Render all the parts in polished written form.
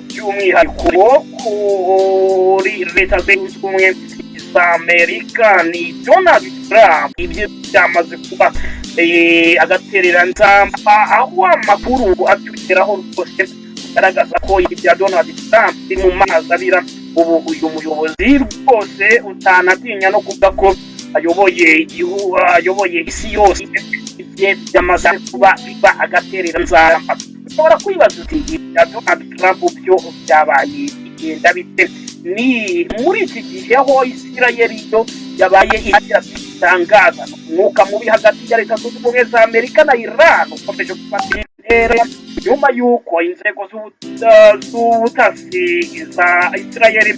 by'umwihariko kuri leta zunze ubumwe za Amerika ni Donald Trump. Ibyo byamaze kuba agatereranzamba, aho amakuru atugeraho rwose agaragaza ko ibya Donald Trump mu mazi abira. Ubu uyu muyobozi rwose utanatinya no kuvuga ko ayoboye isi yose, byamaze kuba biba agatereranzamba. ushobora kwibaza uti ibya Donald Trump byo byabaye igenda bite? Ni muri iki gihe aho Isirayeli yo yabaye itangaza umwuka mubi hagati ya leta zunze ubumwe za Amerika na Iran ukomeje gufata intera nyuma y'uko inzego z'ubutasi za Isirayeli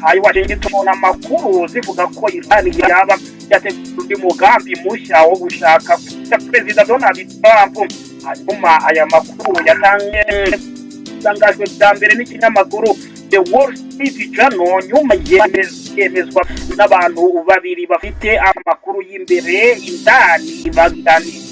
hayi Washington amakuru zivuga ko Iran yaba yateguye undi mugambi mushya wo gushaka Perezida Donald Trump. Hanyuma aya makuru yatangajwe bwa mbere n'ikinyamakuru The Wall Street Journal nyuma yemezwa n'abantu babiri bafite amakuru y'imbere indani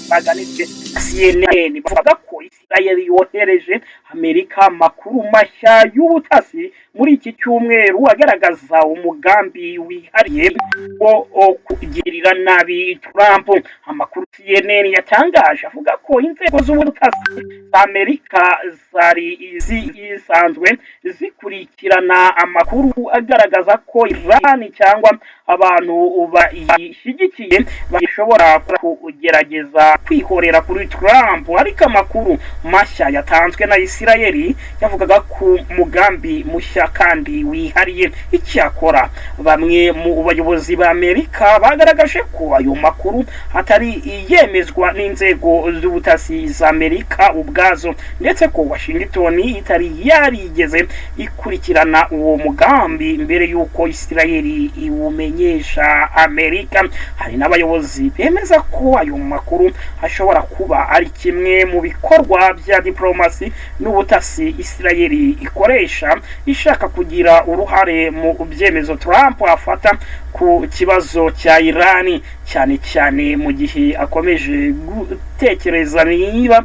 baganije CNN, bavuga ko Isirayeli yohereje Amerika amakuru mashya y'ubutasi muri iki cyumweru agaragaza umugambi wihariye wo kugirira nabi Trump. Amakuru CNN yatangaje avuga ko inzego z'ubutasi za Amerika zari zisanzwe zikurikirana amakuru agaragaza ko Iran cyangwa abantu bayishyigikiye bashobora kugerageza kwihorera kuri Trump. Ariko amakuru mashya yatanzwe na Isirayeli yavugaga ku mugambi mushya kandi wihariye. Icyakora bamwe mu bayobozi ba Amerika bagaragaje ko ayo makuru atari yemezwa n'inzego z'ubutasi za Amerika ubwazo, ndetse ko Washington itari yarigeze ikurikirana uwo mugambi mbere y'uko Isirayeli iwumenyesha Amerika. Hari n'abayobozi bemeza ko ayo makuru ashobora kuba ari kimwe mu bikorwa bya diplomasi n'ubutasi Isirayeli ikoresha ishaka kugira uruhare mu byemezo Trump afata ku kibazo cya Iran, cyane cyane mu gihe akomeje gutekereza niba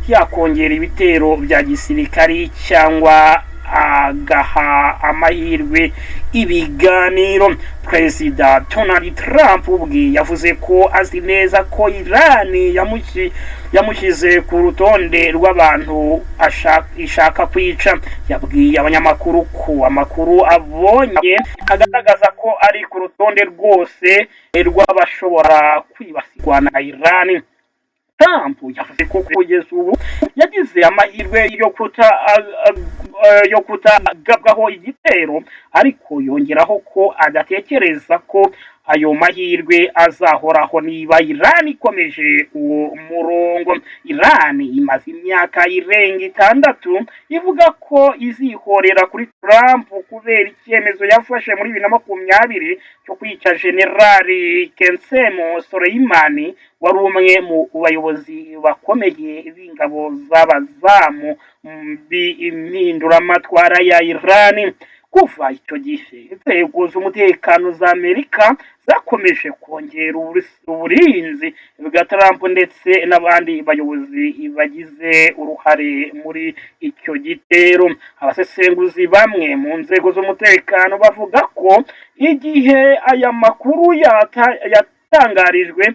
yakongera ibitero bya gisirikari cyangwa agaha amahirwe ibiganiro. Perezida Donald Trump ubwe yavuze ko azi neza ko Iran yamushyize ku rutonde rw'abantu ishaka kwica. Yabwiye abanyamakuru ko amakuru abonye agaragaza ko ari ku rutonde rwose rw'abashobora kwibasirwa na Iran. Trump yavuze ko kugeza ubu yagize amahirwe yo kutagabwaho igitero, ariko yongeraho ko adatekereza ko ayo mahirwe azahoraho niba Iran ikomeje uwo murongo. Iran imaze imyaka irenga 6 ivuga ko izihorera kuri Trump kubera icyemezo yafashe muri 2020 cyo kwica Generali Qasem Soleimani, wari umwe mu bayobozi bakomeye b'ingabo z'abazamu b'impinduramatwara ya Iran. Kuva icyo gihe inzego z'umutekano za Amerika zakomeje kongera uburinzi bwa Trump ndetse n'abandi bayobozi bagize uruhare muri icyo gitero. Abasesenguzi bamwe mu nzego z'umutekano bavuga ko igihe aya makuru yatangarijwe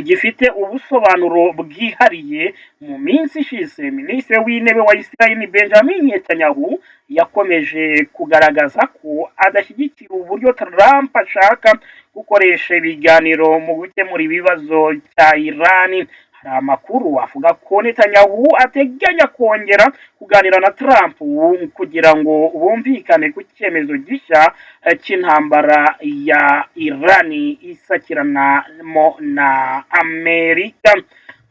gifite ubusobanuro bwihariye. Mu minsi ishize Minisitiri w'Intebe wa Israel Benjamin Netanyahu yakomeje kugaragaza ko adashyigikira uburyo Trump ashaka gukoresha ibiganiro mu gukemura ibibazo cya Iran. Hari amakuru avuga ko Netanyahu ateganya kongera kuganira na Trump kugira ngo bumvikane ku cyemezo gishya cy'intambara ya Iran isakiranamo na Amerika.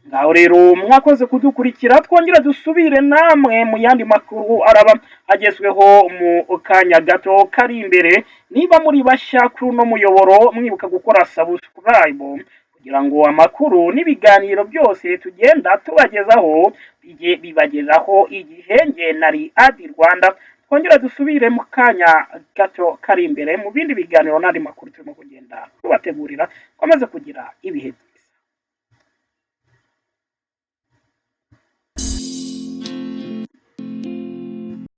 Ngaho rero mwakoze kudukurikira, twongera dusubire namwe mu yandi makuru araba agezweho mu kanya gato kari imbere. Niba muri bashya kuri uno muyoboro mwibuka gukora subscribe kugira ngo amakuru n'ibiganiro byose tugenda tubagezaho bijye bibageraho igihe. Nge nari Adi Rwanda, twongera dusubire mu kanya gato kari imbere mu bindi biganiro n'andi makuru turimo kugenda tubategurira. Komeze kugira ibihe